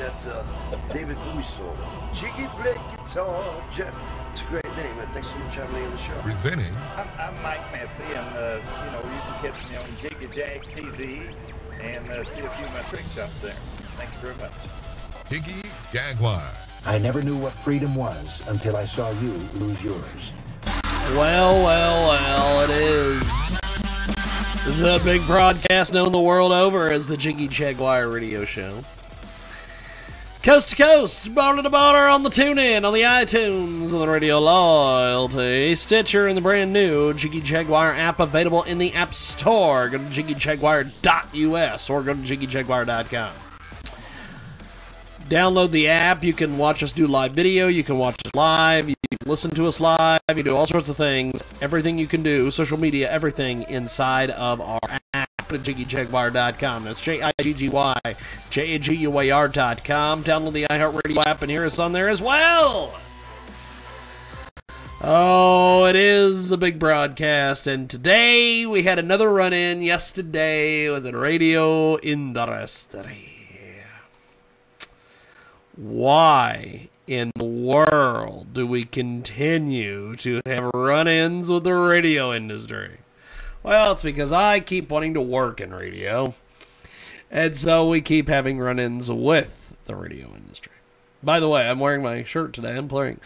that David Bowie song. Jiggy played guitar. It's a great name, man. Thanks so much for having me on the show. Presenting. I'm Mike Massey, and you can catch me on Jiggy TV and see a few of my trick shots there. Thank you very much. Jiggy Jaguar. I never knew what freedom was until I saw you lose yours. Well, it is. This is a big broadcast known the world over as the Jiggy Jaguar radio show. Coast to coast, border to border on the TuneIn, on the iTunes, on the Radio Loyalty, Stitcher, and the brand new Jiggy Jaguar app available in the App Store. Go to jiggyjaguar.us or go to jiggyjaguar.com. Download the app. You can watch us do live video. You can watch us live. You can listen to us live. You do all sorts of things. Everything you can do, social media, everything inside of our app at jiggyjaguar.com. That's JIGGYJAGUAR.com. Download the iHeartRadio app and hear us on there as well. Oh, it is a big broadcast, and today we had another run-in yesterday with the radio industry. Why in the world do we continue to have run-ins with the radio industry? Well, it's because I keep wanting to work in radio, and so we keep having run-ins with the radio industry. By the way, I'm wearing my shirt today. I'm playing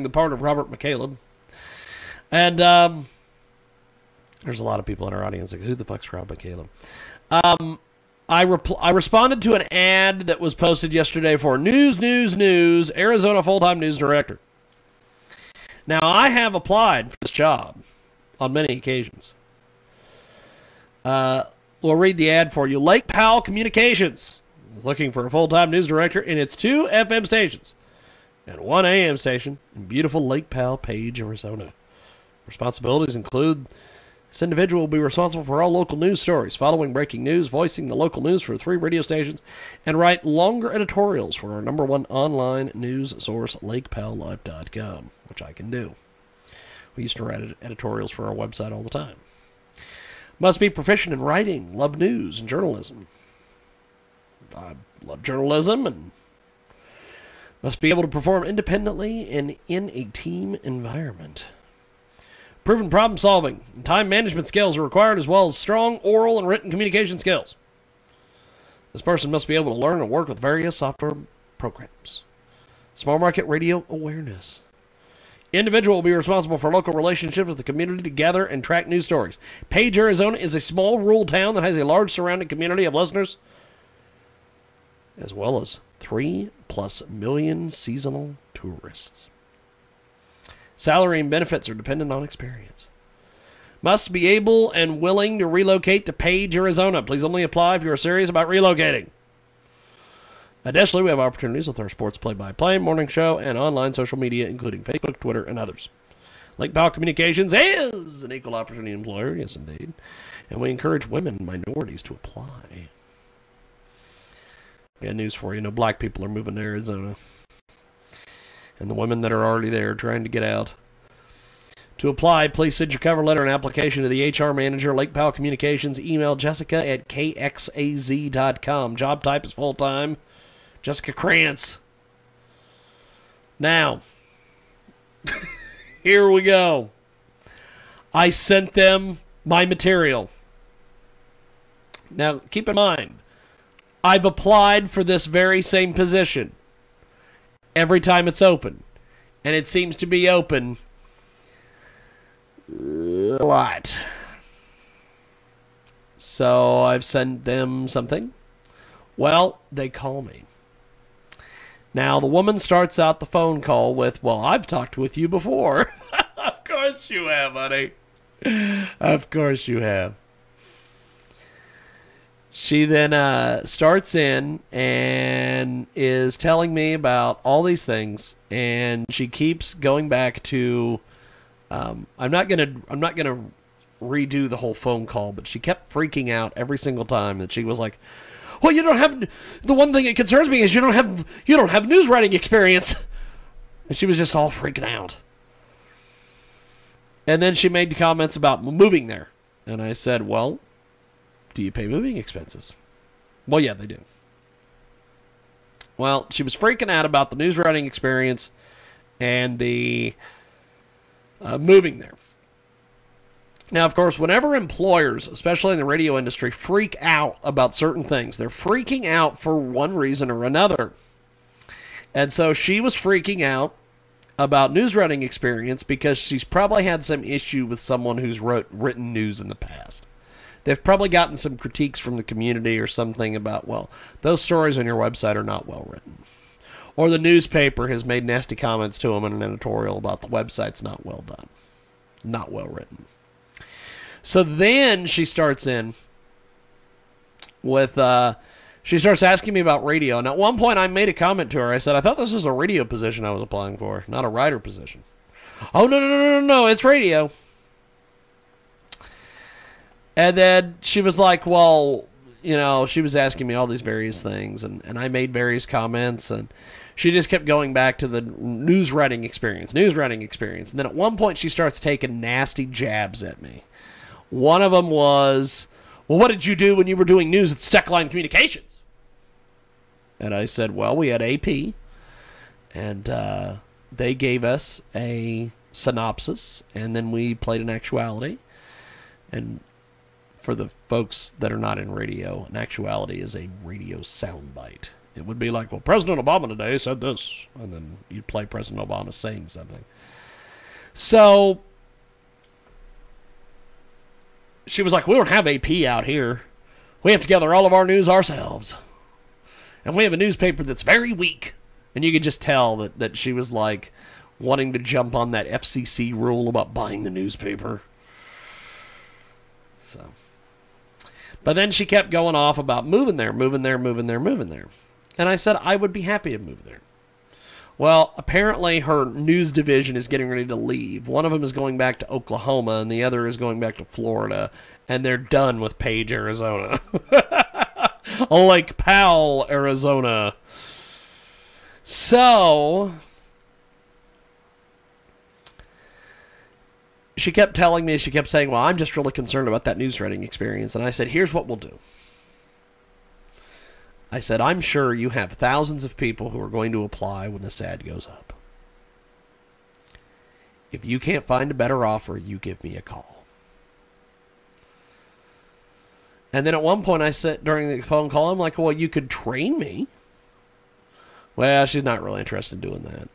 the part of Robert McCaleb, and there's a lot of people in our audience like, who the fuck's Rob McCaleb? I responded to an ad that was posted yesterday for News, Arizona full-time news director. Now, I have applied for this job on many occasions. We'll read the ad for you. Lake Powell Communications is looking for a full-time news director in its 2 FM stations and 1 AM station in beautiful Lake Powell Page, Arizona. Responsibilities include: this individual will be responsible for all local news stories, following breaking news, voicing the local news for 3 radio stations, and write longer editorials for our #1 online news source, LakePowellLive.com, which I can do. We used to write editorials for our website all the time. Must be proficient in writing, love news and journalism. I love journalism, and must be able to perform independently and in a team environment. Proven problem solving and time management skills are required, as well as strong oral and written communication skills. This person must be able to learn and work with various software programs. Small market radio awareness. Individual will be responsible for local relationships with the community to gather and track news stories. Page, Arizona is a small rural town that has a large surrounding community of listeners, as well as 3+ million seasonal tourists. Salary and benefits are dependent on experience. Must be able and willing to relocate to Page, Arizona. Please only apply if you are serious about relocating. Additionally, we have opportunities with our sports play-by-play, morning show, and online social media, including Facebook, Twitter, and others. Lake Powell Communications is an equal opportunity employer, yes indeed, and we encourage women and minorities to apply. Got news for you. Black people are moving to Arizona. And the women that are already there trying to get out. To apply, please send your cover letter and application to the HR manager, Lake Powell Communications. Email jessica@kxaz.com. Job type is full-time. Jessica Krantz. Now, here we go. I sent them my material. Now, keep in mind, I've applied for this very same position every time it's open. And it seems to be open a lot. So I've sent them something. Well, they call me. Now, the woman starts out the phone call with, well, I've talked with you before. Of course you have, honey. Of course you have. She then starts in and is telling me about all these things, and she keeps going back to. I'm not gonna redo the whole phone call, but she kept freaking out every single time that she was like, "Well, you don't have the one thing that concerns me is you don't have news writing experience," and she was just all freaking out. And then she made comments about moving there, and I said, "Well, do you pay moving expenses?" Well, yeah, they do. Well, she was freaking out about the news writing experience and the moving there. Now, of course, whenever employers, especially in the radio industry, freak out about certain things, they're freaking out for one reason or another. And so she was freaking out about news writing experience because she's probably had some issue with someone who's written news in the past. They've probably gotten some critiques from the community or something about, well, those stories on your website are not well written. Or the newspaper has made nasty comments to them in an editorial about the website's not well done, not well written. So then she starts in with, she starts asking me about radio. And at one point I made a comment to her. I said, I thought this was a radio position I was applying for, not a writer position. Oh, no, it's radio. And then she was like, well, you know, she was asking me all these various things. And I made various comments. And she just kept going back to the news writing experience. And then at one point she starts taking nasty jabs at me. One of them was, well, what did you do when you were doing news at Steckline Communications? And I said, well, we had AP, and they gave us a synopsis, and then we played an actuality. And for the folks that are not in radio, an actuality is a radio soundbite. It would be like, well, President Obama today said this, and then you'd play President Obama saying something. So she was like, we don't have AP out here. We have to gather all of our news ourselves. And we have a newspaper that's very weak. And you could just tell that she was like wanting to jump on that FCC rule about buying the newspaper. So, but then she kept going off about moving there. And I said I would be happy to move there. Well, apparently her news division is getting ready to leave. One of them is going back to Oklahoma, and the other is going back to Florida, and they're done with Page, Arizona. Lake Powell, Arizona. So she kept telling me, she kept saying, well, I'm just really concerned about that news writing experience. And I said, here's what we'll do. I said, I'm sure you have thousands of people who are going to apply when this ad goes up. If you can't find a better offer, you give me a call. And then at one point I said during the phone call, I'm like, well, you could train me. Well, she's not really interested in doing that.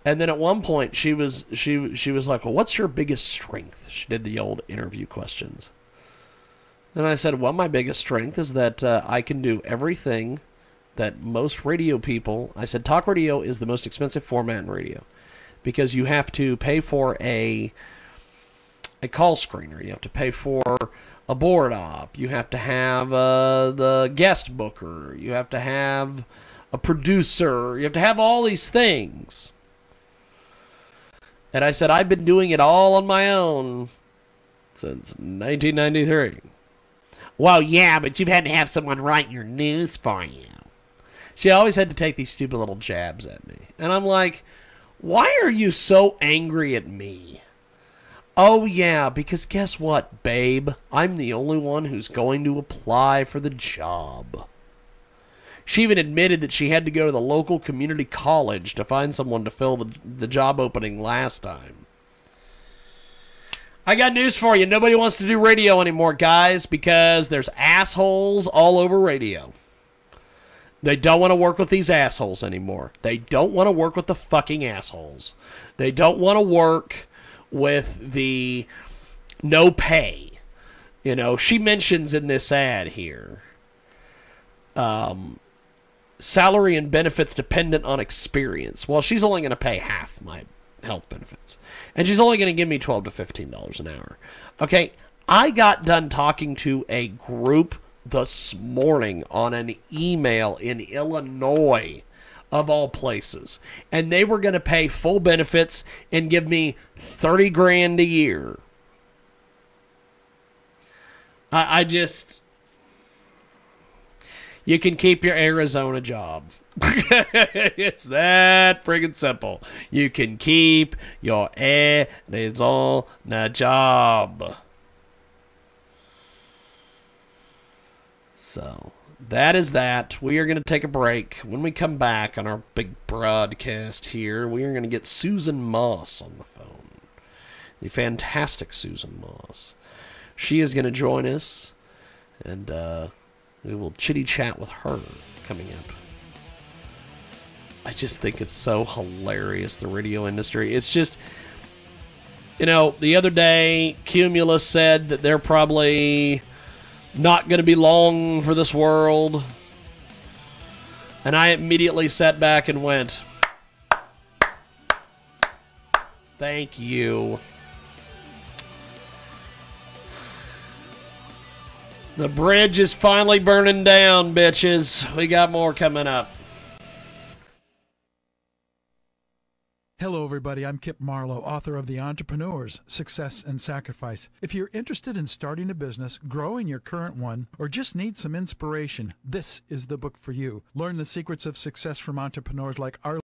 And then at one point she was like, well, what's your biggest strength? She did the old interview questions. And I said, well, my biggest strength is that I can do everything that most radio people... I said, talk radio is the most expensive format in radio because you have to pay for a call screener. You have to pay for a board op. You have to have the guest booker. You have to have a producer. You have to have all these things. And I said, I've been doing it all on my own since 1993. Well, yeah, but you've had to have someone write your news for you. She always had to take these stupid little jabs at me. And I'm like, why are you so angry at me? Oh, yeah, because guess what, babe? I'm the only one who's going to apply for the job. She even admitted that she had to go to the local community college to find someone to fill the job opening last time. I got news for you. Nobody wants to do radio anymore, guys, because there's assholes all over radio. They don't want to work with these assholes anymore. They don't want to work with the fucking assholes. They don't want to work with the no pay. You know, she mentions in this ad here, salary and benefits dependent on experience. Well, she's only going to pay half my health benefits. And she's only going to give me $12 to $15 an hour. Okay, I got done talking to a group this morning on an email in Illinois, of all places. And they were going to pay full benefits and give me $30,000 a year. I just... You can keep your Arizona job. It's that friggin' simple. You can keep your Arizona job. So, that is that. We are going to take a break. When we come back on our big broadcast here, we are going to get Susan Moss on the phone. The fantastic Susan Moss. She is going to join us, and we will chitty-chat with her coming up. I just think it's so hilarious, the radio industry. It's just, you know, the other day, Cumulus said that they're probably not going to be long for this world. And I immediately sat back and went, thank you. The bridge is finally burning down, bitches. We got more coming up. Hello, everybody. I'm Kip Marlowe, author of The Entrepreneurs, Success and Sacrifice. If you're interested in starting a business, growing your current one, or just need some inspiration, this is the book for you. Learn the secrets of success from entrepreneurs like our